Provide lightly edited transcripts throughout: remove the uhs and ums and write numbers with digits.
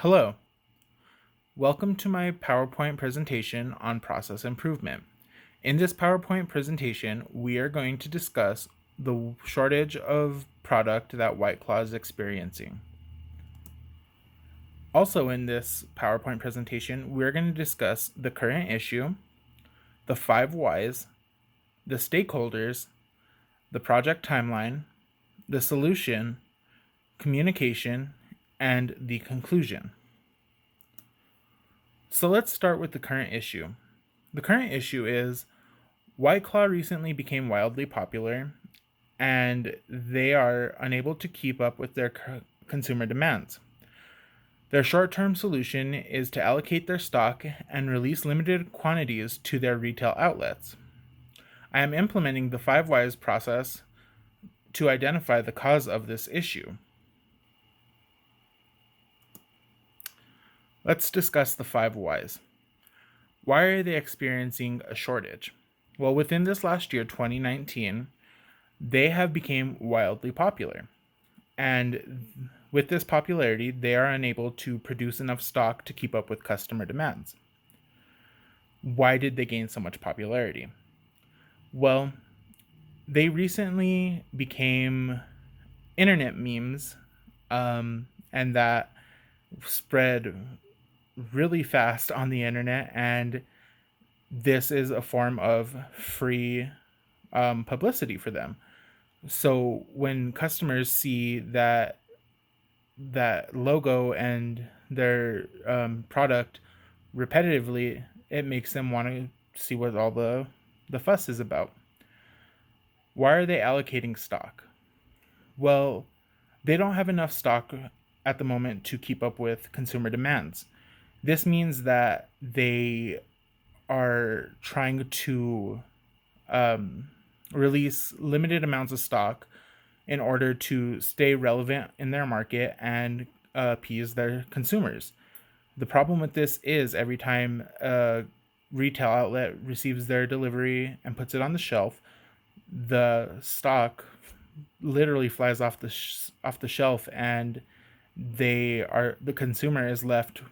Hello, welcome to my PowerPoint presentation on process improvement. In this PowerPoint presentation, we are going to discuss the shortage of product that White Claw is experiencing. Also in this PowerPoint presentation, we're going to discuss the current issue, the 5 whys, the stakeholders, the project timeline, the solution, communication, and the conclusion. So let's start with the current issue. The current issue is White Claw recently became wildly popular, and they are unable to keep up with their consumer demands. Their short-term solution is to allocate their stock and release limited quantities to their retail outlets. I am implementing the 5 whys process to identify the cause of this issue. Let's discuss the 5 whys. Why are they experiencing a shortage? Well, within this last year, 2019, they have become wildly popular. And with this popularity, they are unable to produce enough stock to keep up with customer demands. Why did they gain so much popularity? Well, they recently became internet memes, and that spread really fast on the internet, and this is a form of free publicity for them. So when customers see that logo and their product repetitively, it makes them want to see what all the fuss is about. Why are they allocating stock? Well, they don't have enough stock at the moment to keep up with consumer demands. This means that they are trying to release limited amounts of stock in order to stay relevant in their market and appease their consumers. The problem with this is every time a retail outlet receives their delivery and puts it on the shelf, the stock literally flies off the shelf, and the consumer is left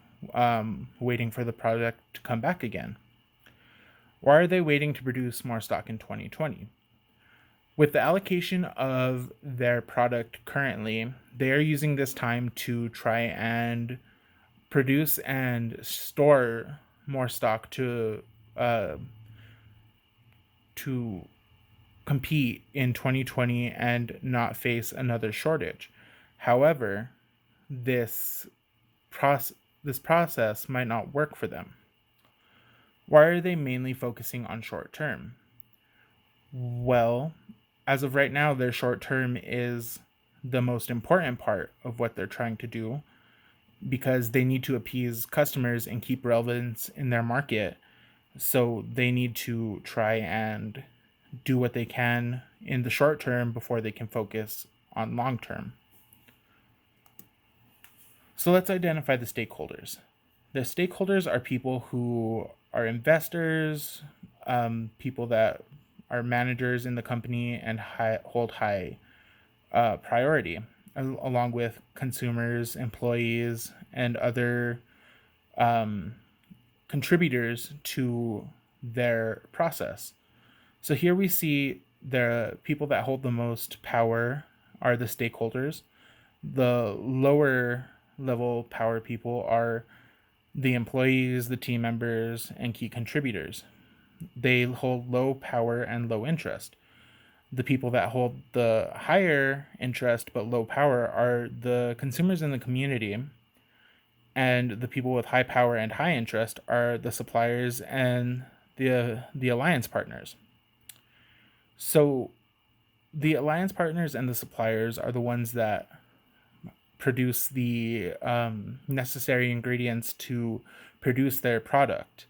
waiting for the product to come back again. Why are they waiting to produce more stock in 2020? With the allocation of their product currently, they are using this time to try and produce and store more stock to compete in 2020 and not face another shortage. However, this process might not work for them. Why are they mainly focusing on short term? Well, as of right now, their short term is the most important part of what they're trying to do, because they need to appease customers and keep relevance in their market. So they need to try and do what they can in the short term before they can focus on long term. So let's identify the stakeholders. The stakeholders are people who are investors, people that are managers in the company and hold high priority, along with consumers, employees, and other contributors to their process. So here we see the people that hold the most power are the stakeholders. The lower level power people are the employees, the team members, and key contributors. They hold low power and low interest. The people that hold the higher interest but low power are the consumers in the community, and the people with high power and high interest are the suppliers and the alliance partners. So the alliance partners and the suppliers are the ones that produce the necessary ingredients to produce their product.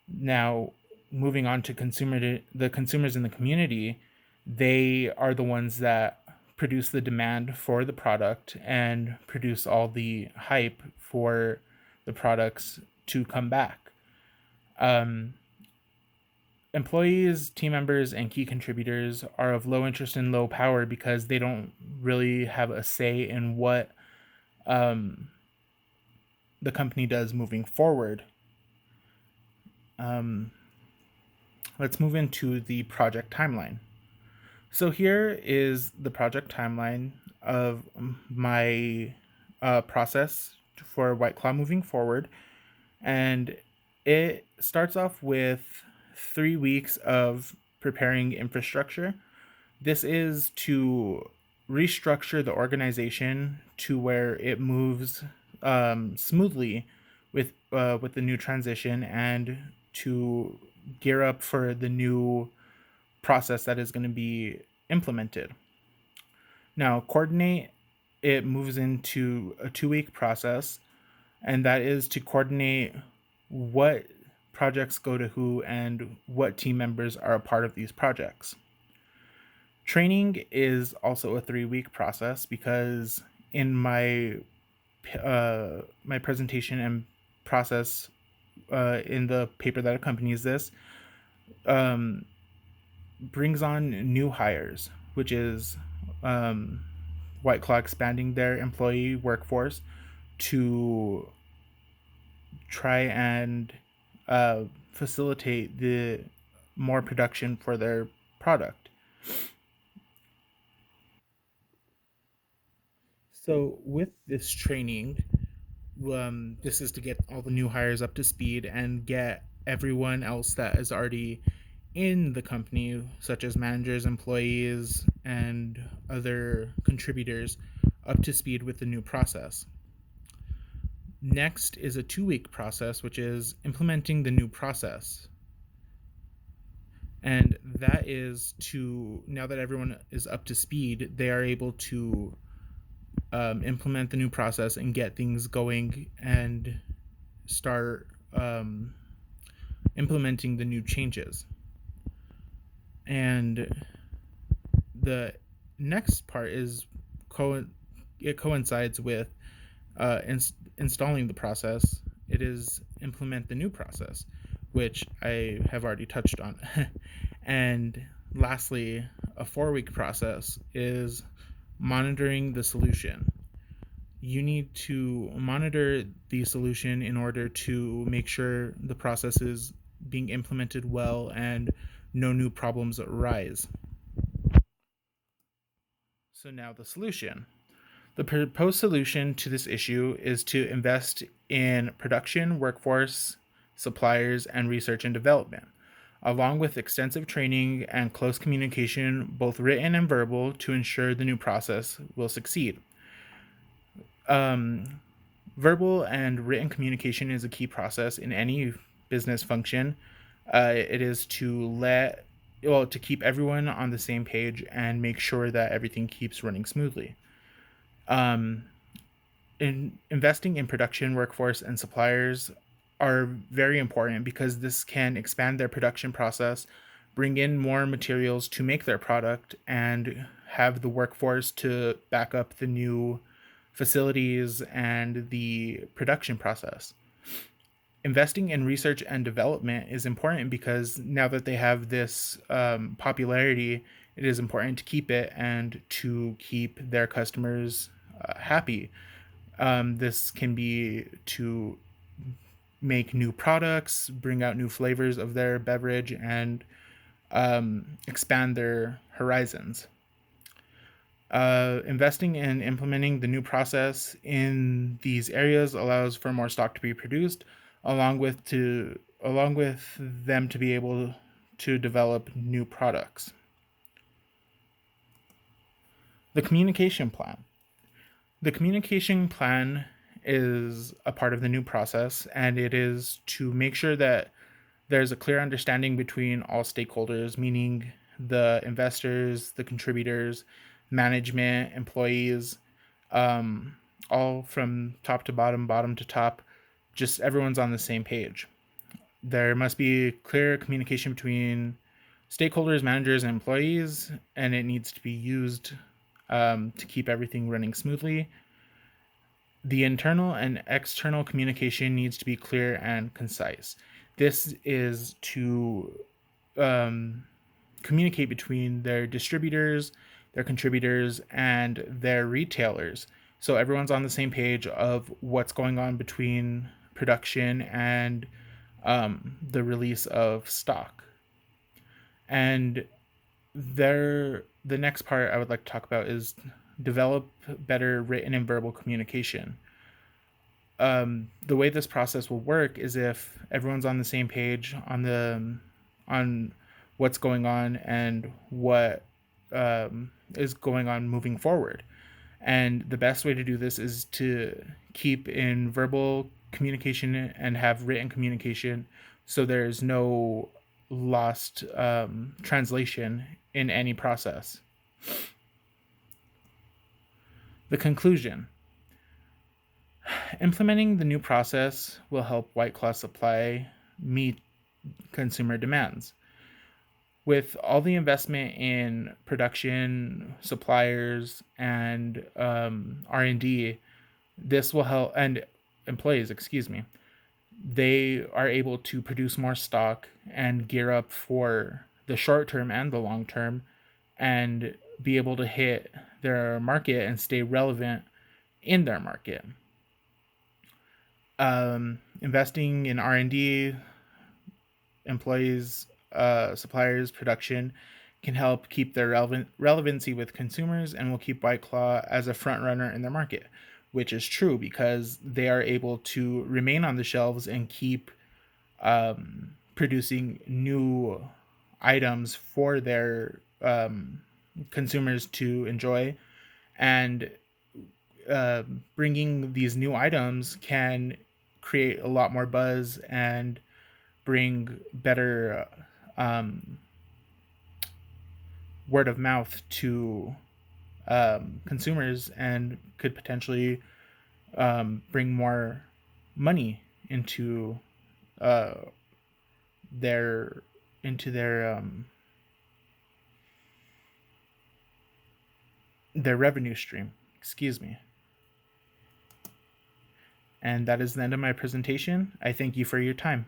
Now, moving on to the consumers in the community, they are the ones that produce the demand for the product and produce all the hype for the products to come back. Employees, team members, and key contributors are of low interest and low power because they don't really have a say in what the company does moving forward. Let's move into the project timeline. So here is the project timeline of my process for White Claw moving forward. And it starts off with 3 weeks of preparing infrastructure. This is to restructure the organization to where it moves smoothly with the new transition, and to gear up for the new process that is going to be implemented. Now, coordinate, it moves into a 2-week process, and that is to coordinate what projects go to who and what team members are a part of these projects. Training is also a 3-week process, because in my my presentation and process in the paper that accompanies this, brings on new hires, which is White Claw expanding their employee workforce to try and facilitate the more production for their product. So with this training, this is to get all the new hires up to speed and get everyone else that is already in the company, such as managers, employees, and other contributors, up to speed with the new process. Next is a 2-week process, which is implementing the new process. And that is to, now that everyone is up to speed, they are able to implement the new process and get things going and start implementing the new changes. And the next part is it coincides with installing the process. It is implement the new process, which I have already touched on. And lastly, a 4-week process is monitoring the solution. You need to monitor the solution in order to make sure the process is being implemented well and no new problems arise. So now the solution. The proposed solution to this issue is to invest in production, workforce, suppliers, and research and development, along with extensive training and close communication, both written and verbal, to ensure the new process will succeed. Verbal and written communication is a key process in any business function. It is to keep everyone on the same page and make sure that everything keeps running smoothly. Investing in production, workforce, and suppliers are very important, because this can expand their production process, bring in more materials to make their product, and have the workforce to back up the new facilities and the production process. Investing in research and development is important, because now that they have this popularity, it is important to keep it and to keep their customers happy. This can be to make new products, bring out new flavors of their beverage, and expand their horizons. Investing in implementing the new process in these areas allows for more stock to be produced, along with them to be able to develop new products. The communication plan. The communication plan is a part of the new process, and it is to make sure that there's a clear understanding between all stakeholders, meaning the investors, the contributors, management, employees, all from top to bottom, bottom to top, just everyone's on the same page. There must be clear communication between stakeholders, managers, and employees, and it needs to be used to keep everything running smoothly. The internal and external communication needs to be clear and concise. This is to communicate between their distributors, their contributors, and their retailers, So everyone's on the same page of what's going on between production and the release of stock. And the next part I would like to talk about is develop better written and verbal communication. The way this process will work is if everyone's on the same page on what's going on and what is going on moving forward. And the best way to do this is to keep in verbal communication and have written communication, so there's no lost translation in any process. The conclusion: implementing the new process will help White Claw Supply meet consumer demands. With all the investment in production, suppliers, and R&D, this will help, and employees, excuse me, they are able to produce more stock and gear up for the short term and the long term, and be able to hit their market and stay relevant in their market. Investing in R&D, employees, suppliers, production can help keep their relevancy with consumers, and will keep White Claw as a front runner in their market, which is true because they are able to remain on the shelves and keep producing new items for their consumers to enjoy. And bringing these new items can create a lot more buzz and bring better word of mouth to consumers, and could potentially bring more money into their their revenue stream. Excuse me. And that is the end of my presentation. I thank you for your time.